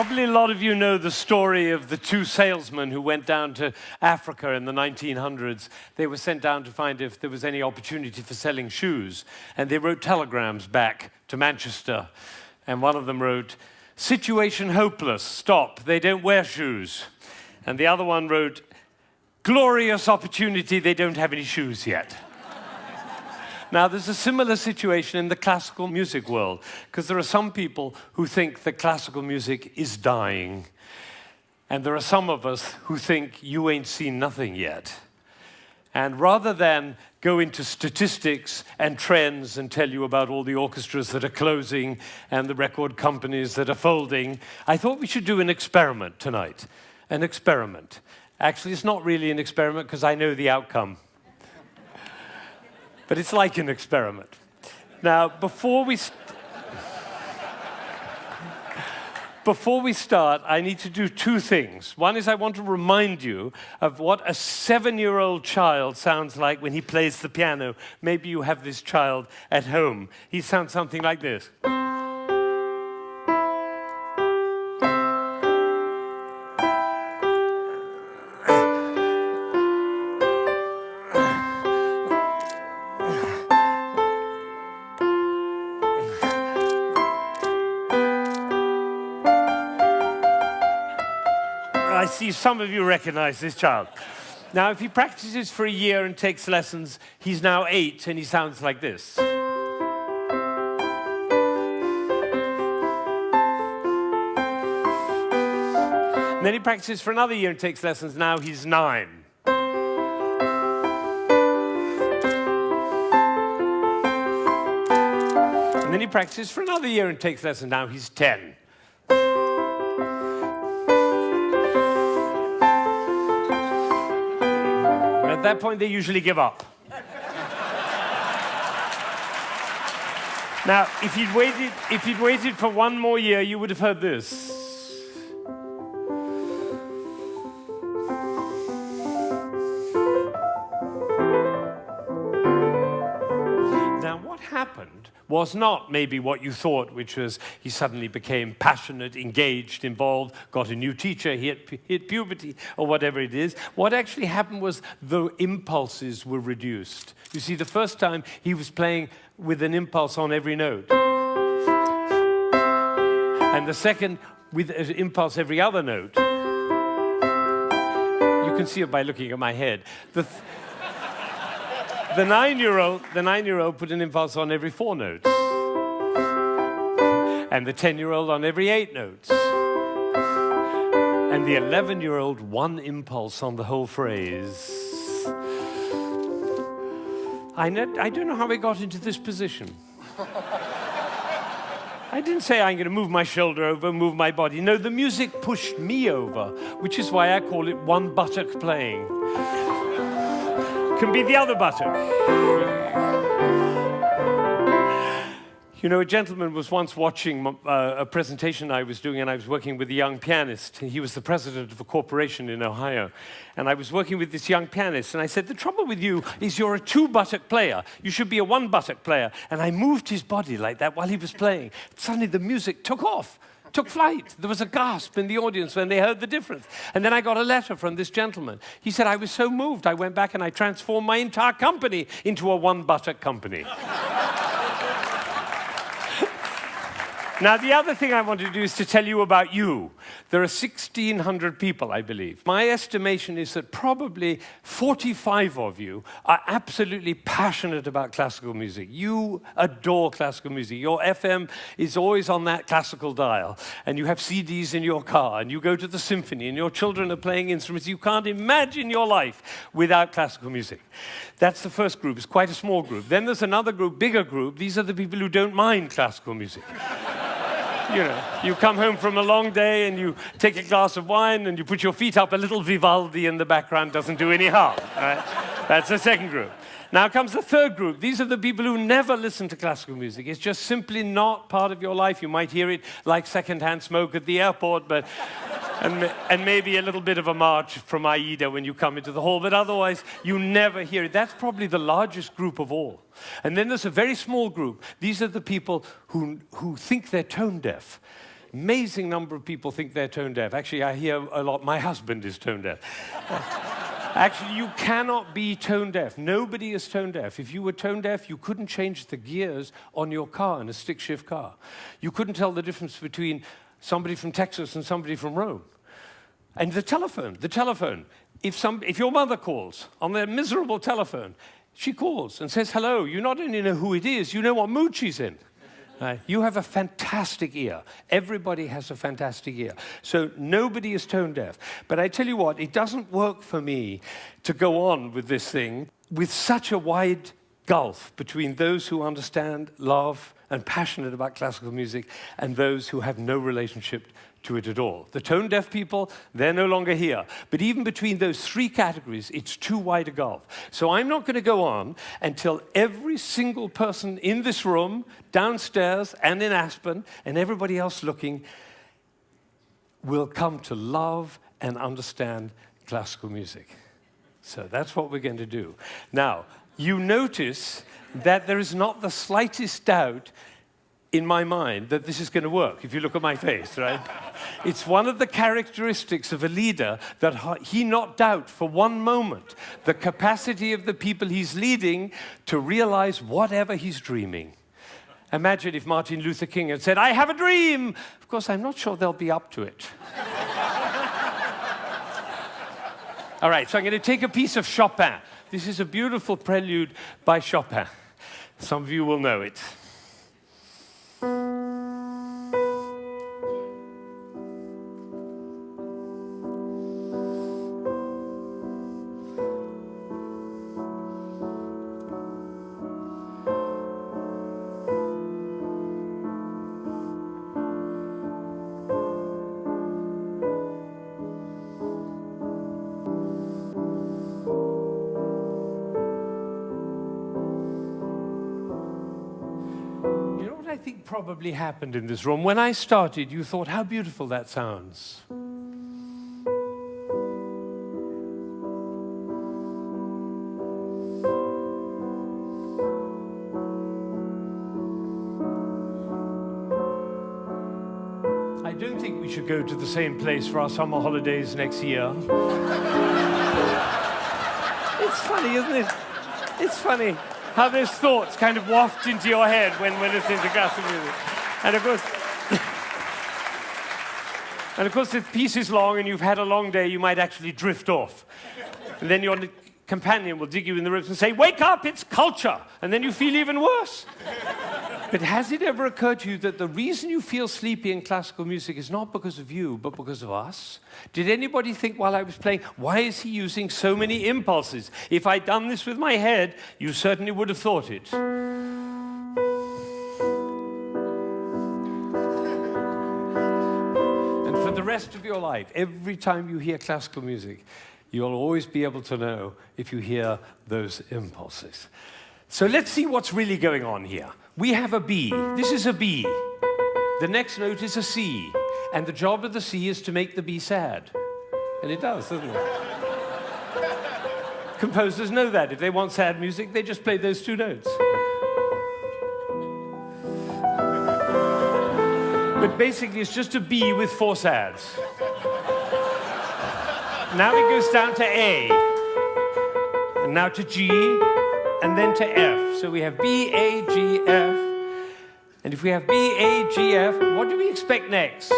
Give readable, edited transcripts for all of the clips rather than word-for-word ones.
Probably a lot of you know the story of the two salesmen who went down to Africa in the 1900s. They were sent down to find if there was any opportunity for selling shoes. And they wrote telegrams back to Manchester. And one of them wrote, "Situation hopeless, stop, they don't wear shoes." And the other one wrote, "Glorious opportunity, they don't have any shoes yet." Now, there's a similar situation in the classical music world, because there are some people who think that classical music is dying, and there are some of us who think you ain't seen nothing yet. And rather than go into statistics and trends and tell you about all the orchestras that are closing and the record companies that are folding, I thought we should do an experiment tonight. An experiment. Actually, it's not really an experiment because I know the outcome. But it's like an experiment. Now, before we start, I need to do two things. One is I want to remind you of what a 7-year-old child sounds like when he plays the piano. Maybe you have this child at home. He sounds something like this. I see some of you recognize this child. Now, if he practices for a year and takes lessons, he's now 8 and he sounds like this. And then he practices for another year and takes lessons, now he's 9. And then he practices for another year and takes lessons, now he's 10. At that point, they usually give up. Now, if he'd waited for one more year, you would have heard this. Now, what happened was not maybe what you thought, which was he suddenly became passionate, engaged, involved, got a new teacher, he hit puberty, or whatever it is. What actually happened was the impulses were reduced. You see, the first time he was playing with an impulse on every note. And the second, with an impulse every other note. You can see it by looking at my head. The 9-year-old put an impulse on every 4 notes. And the 10-year-old on every 8 notes. And the 11-year-old, one impulse on the whole phrase. I don't know how I got into this position. I didn't say I'm going to move my shoulder over, move my body. No, the music pushed me over, which is why I call it one buttock playing. Can be the other buttock. You know, a gentleman was once watching a presentation I was doing, and I was working with a young pianist. He was the president of a corporation in Ohio. And I was working with this young pianist, and I said, the trouble with you is you're a 2-buttock player. You should be a 1-buttock player. And I moved his body like that while he was playing. Suddenly the music took off. Took flight. There was a gasp in the audience when they heard the difference. And then I got a letter from this gentleman. He said, I was so moved, I went back and I transformed my entire company into a 1-buttock company. Now, the other thing I want to do is to tell you about you. There are 1,600 people, I believe. My estimation is that probably 45 of you are absolutely passionate about classical music. You adore classical music. Your FM is always on that classical dial, and you have CDs in your car, and you go to the symphony, and your children are playing instruments. You can't imagine your life without classical music. That's the first group. It's quite a small group. Then there's another group, bigger group. These are the people who don't mind classical music. You know, you come home from a long day and you take a glass of wine and you put your feet up, a little Vivaldi in the background doesn't do any harm. Right? That's the second group. Now comes the third group. These are the people who never listen to classical music. It's just simply not part of your life. You might hear it like secondhand smoke at the airport, but and maybe a little bit of a march from Aida when you come into the hall, but otherwise you never hear it. That's probably the largest group of all. And then there's a very small group. These are the people who think they're tone deaf. Amazing number of people think they're tone deaf. Actually, I hear a lot, my husband is tone deaf. Actually, you cannot be tone deaf. Nobody is tone deaf. If you were tone deaf, you couldn't change the gears on your car in a stick-shift car. You couldn't tell the difference between somebody from Texas and somebody from Rome. And the telephone. If your mother calls on their miserable telephone, she calls and says hello. You not only know who it is, you know what mood she's in. You have a fantastic ear. Everybody has a fantastic ear. So nobody is tone deaf. But I tell you what, it doesn't work for me to go on with this thing with such a wide gulf between those who understand, love, and passionate about classical music and those who have no relationship to it at all. The tone-deaf people, they're no longer here. But even between those three categories, it's too wide a gulf. So I'm not going to go on until every single person in this room, downstairs and in Aspen, and everybody else looking, will come to love and understand classical music. So that's what we're going to do. Now, you notice that there is not the slightest doubt in my mind that this is going to work, if you look at my face, right? It's one of the characteristics of a leader that he not doubt for one moment the capacity of the people he's leading to realize whatever he's dreaming. Imagine if Martin Luther King had said, "I have a dream." Of course, I'm not sure they'll be up to it. All right, so I'm going to take a piece of Chopin. This is a beautiful prelude by Chopin. Some of you will know it. I think probably happened in this room. When I started, you thought, how beautiful that sounds. I don't think we should go to the same place for our summer holidays next year. It's funny, isn't it? It's funny how those thoughts kind of waft into your head when listening to classical music. And of course, if the piece is long and you've had a long day, you might actually drift off. And then your companion will dig you in the ribs and say, "Wake up, it's culture!" And then you feel even worse. But has it ever occurred to you that the reason you feel sleepy in classical music is not because of you, but because of us? Did anybody think while I was playing, why is he using so many impulses? If I'd done this with my head, you certainly would have thought it. And for the rest of your life, every time you hear classical music, you'll always be able to know if you hear those impulses. So let's see what's really going on here. We have a B. This is a B. The next note is a C. And the job of the C is to make the B sad. And it does, doesn't it? Composers know that. If they want sad music, they just play those two notes. But basically, it's just a B with four sads. Now it goes down to A. And now to G. And then to F. So we have B, A, G, F. And if we have B, A, G, F, what do we expect next?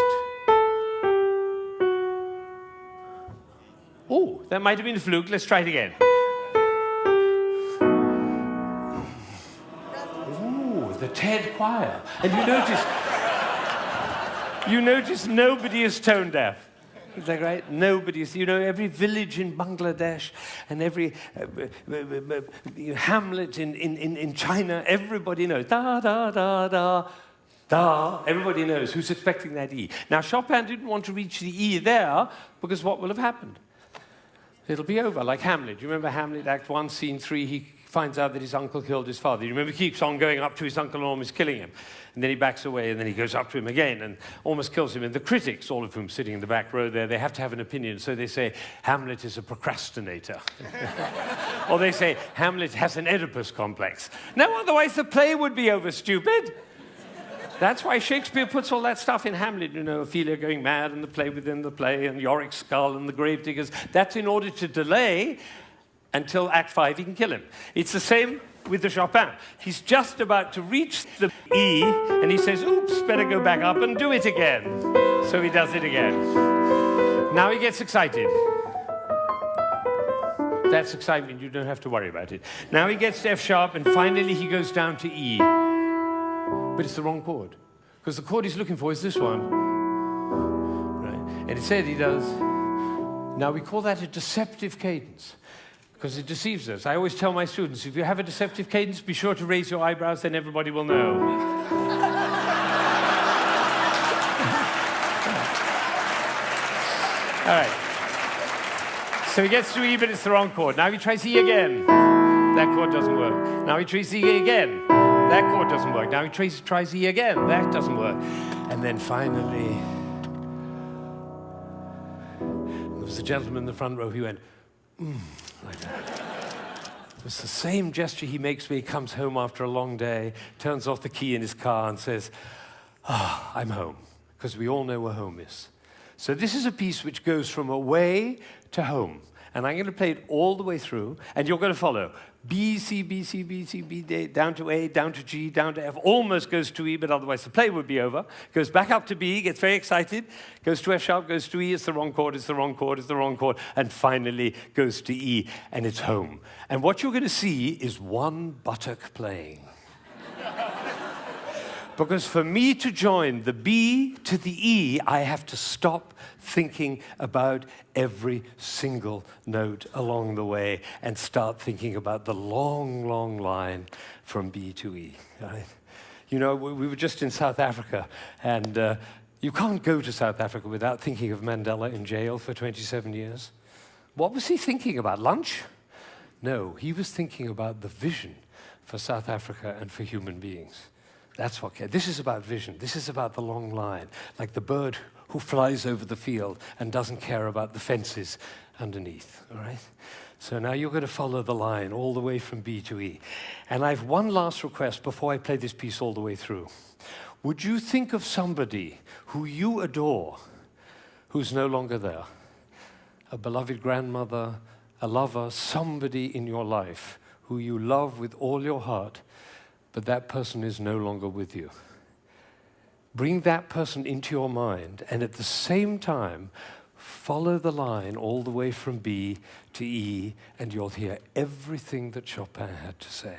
Oh, that might have been a fluke. Let's try it again. Ooh, the TED choir. And you notice nobody is tone deaf. Is that right? Nobody's, every village in Bangladesh and every hamlet in China, everybody knows. Da, da, da, da, da. Everybody knows who's expecting that E. Now, Chopin didn't want to reach the E there because what will have happened? It'll be over, like Hamlet. You remember Hamlet, Act 1, Scene 3, he finds out that his uncle killed his father. You remember he keeps on going up to his uncle and almost killing him. And then he backs away, and then he goes up to him again and almost kills him. And the critics, all of whom sitting in the back row there, they have to have an opinion. So they say, Hamlet is a procrastinator. Or they say, Hamlet has an Oedipus complex. No, otherwise the play would be over, stupid. That's why Shakespeare puts all that stuff in Hamlet, you know, Ophelia going mad and the play within the play and Yorick's skull and the gravediggers. That's in order to delay until Act 5 he can kill him. It's the same with the Chopin. He's just about to reach the E and he says, oops, better go back up and do it again. So he does it again. Now he gets excited. That's excitement, you don't have to worry about it. Now he gets to F sharp and finally he goes down to E. But it's the wrong chord. Because the chord he's looking for is this one. Right? And instead he does. Now we call that a deceptive cadence. Because it deceives us. I always tell my students, if you have a deceptive cadence, be sure to raise your eyebrows, then everybody will know. All right. So he gets to E, but it's the wrong chord. Now he tries E again. That chord doesn't work. Now he tries E again. That chord doesn't work. Now he tries E again. That doesn't work. And then finally, there was a gentleman in the front row who went, like that. It was the same gesture he makes when he comes home after a long day, turns off the key in his car and says, I'm home. Because we all know where home is. So this is a piece which goes from away to home. And I'm going to play it all the way through, and you're going to follow. B, C, B, C, B, C, B, D, down to A, down to G, down to F, almost goes to E, but otherwise the play would be over. Goes back up to B, gets very excited, goes to F sharp, goes to E, it's the wrong chord, it's the wrong chord, it's the wrong chord, and finally goes to E, and it's home. And what you're going to see is one buttock playing. Because for me to join the B to the E, I have to stop thinking about every single note along the way and start thinking about the long, long line from B to E. Right? You know, we were just in South Africa, and you can't go to South Africa without thinking of Mandela in jail for 27 years. What was he thinking about? Lunch? No, he was thinking about the vision for South Africa and for human beings. That's what cares. This is about vision. This is about the long line, like the bird who flies over the field and doesn't care about the fences underneath, all right? So now you're going to follow the line all the way from B to E. And I have one last request before I play this piece all the way through. Would you think of somebody who you adore who's no longer there? A beloved grandmother, a lover, somebody in your life who you love with all your heart, but that person is no longer with you. Bring that person into your mind, and at the same time, follow the line all the way from B to E, and you'll hear everything that Chopin had to say.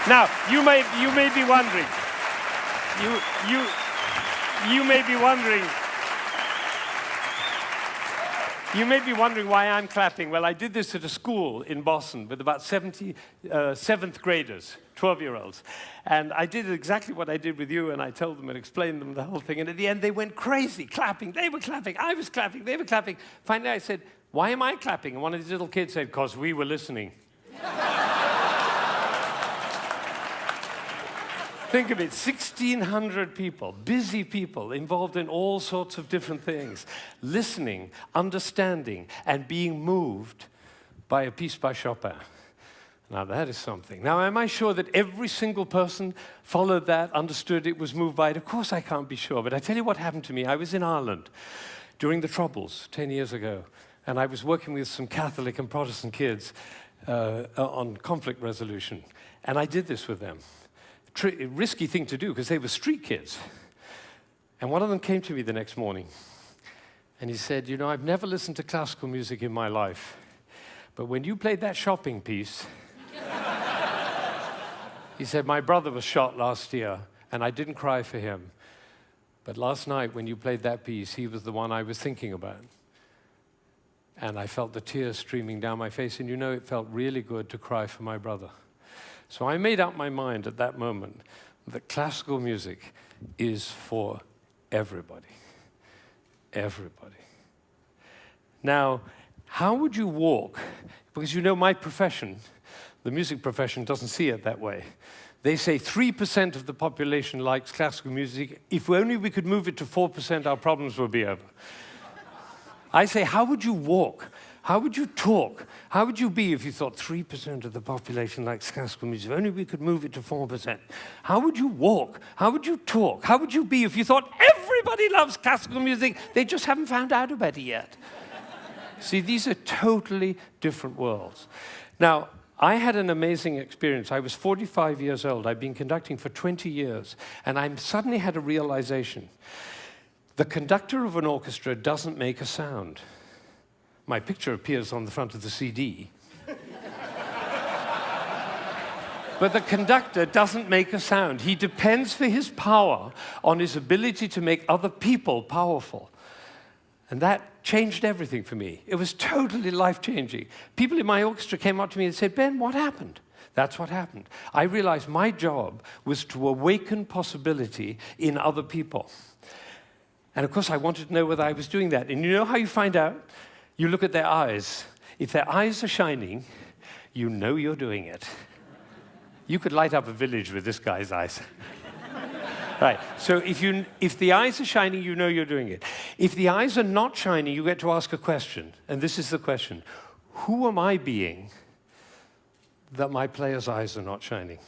Now, you may be wondering, you may be wondering, why I'm clapping. Well, I did this at a school in Boston with about 70 seventh graders, 12-year-olds. And I did exactly what I did with you, and I told them and explained them the whole thing. And at the end, they went crazy, clapping. They were clapping. I was clapping. They were clapping. Finally, I said, why am I clapping? And one of these little kids said, because we were listening. Think of it, 1,600 people, busy people, involved in all sorts of different things, listening, understanding, and being moved by a piece by Chopin. Now, that is something. Now, am I sure that every single person followed that, understood it, was moved by it? Of course I can't be sure, but I tell you what happened to me. I was in Ireland during the Troubles 10 years ago, and I was working with some Catholic and Protestant kids on conflict resolution, and I did this with them. Risky thing to do, because they were street kids. And one of them came to me the next morning, and he said, you know, I've never listened to classical music in my life, but when you played that shopping piece, he said, my brother was shot last year, and I didn't cry for him. But last night, when you played that piece, he was the one I was thinking about. And I felt the tears streaming down my face, and you know, it felt really good to cry for my brother. So I made up my mind at that moment that classical music is for everybody. Everybody. Now, how would you walk? Because you know my profession, the music profession, doesn't see it that way. They say 3% of the population likes classical music. If only we could move it to 4%, our problems would be over. I say, how would you walk? How would you talk? How would you be if you thought 3% of the population likes classical music? If only we could move it to 4%. How would you walk? How would you talk? How would you be if you thought everybody loves classical music? They just haven't found out about it yet. See, these are totally different worlds. Now, I had an amazing experience. I was 45 years old. I'd been conducting for 20 years, and I suddenly had a realization. The conductor of an orchestra doesn't make a sound. My picture appears on the front of the CD. But the conductor doesn't make a sound. He depends for his power on his ability to make other people powerful. And that changed everything for me. It was totally life-changing. People in my orchestra came up to me and said, Ben, what happened? That's what happened. I realized my job was to awaken possibility in other people. And of course, I wanted to know whether I was doing that. And you know how you find out? You look at their eyes. If their eyes are shining, you know you're doing it. You could light up a village with this guy's eyes. Right, so if the eyes are shining, you know you're doing it. If the eyes are not shining, you get to ask a question. And this is the question. Who am I being that my player's eyes are not shining?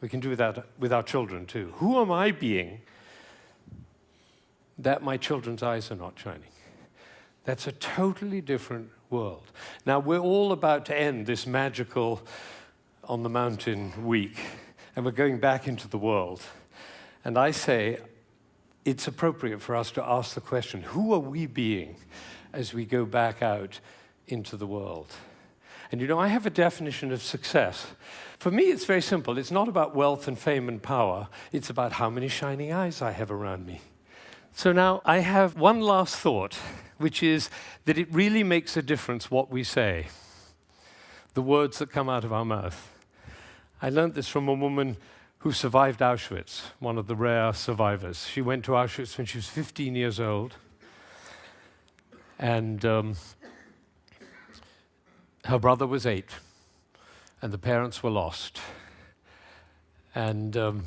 We can do that with our children too. Who am I being that my children's eyes are not shining? That's a totally different world. Now, we're all about to end this magical on the mountain week, and we're going back into the world. And I say it's appropriate for us to ask the question, who are we being as we go back out into the world? And you know, I have a definition of success. For me, it's very simple. It's not about wealth and fame and power. It's about how many shining eyes I have around me. So now I have one last thought, which is that it really makes a difference what we say, the words that come out of our mouth. I learned this from a woman who survived Auschwitz, one of the rare survivors. She went to Auschwitz when she was 15 years old, and her brother was 8, and the parents were lost. And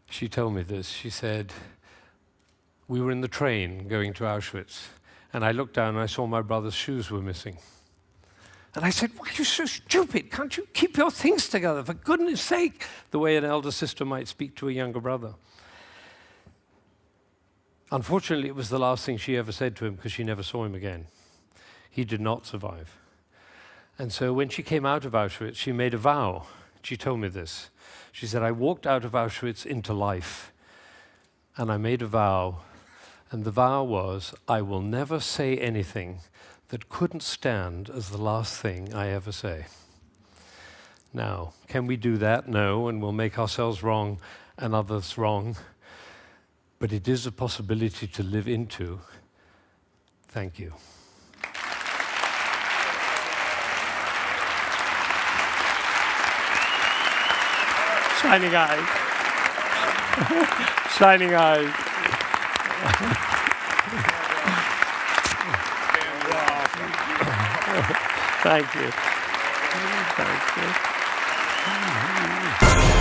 she told me this. She said, we were in the train going to Auschwitz, and I looked down and I saw my brother's shoes were missing. And I said, why are you so stupid? Can't you keep your things together, for goodness sake? The way an elder sister might speak to a younger brother. Unfortunately, it was the last thing she ever said to him, because she never saw him again. He did not survive. And so when she came out of Auschwitz, she made a vow. She told me this. She said, I walked out of Auschwitz into life, and I made a vow. And the vow was, I will never say anything that couldn't stand as the last thing I ever say. Now, can we do that? No, and we'll make ourselves wrong and others wrong. But it is a possibility to live into. Thank you. Shining eyes. Shining eyes. Thank you. Thank you.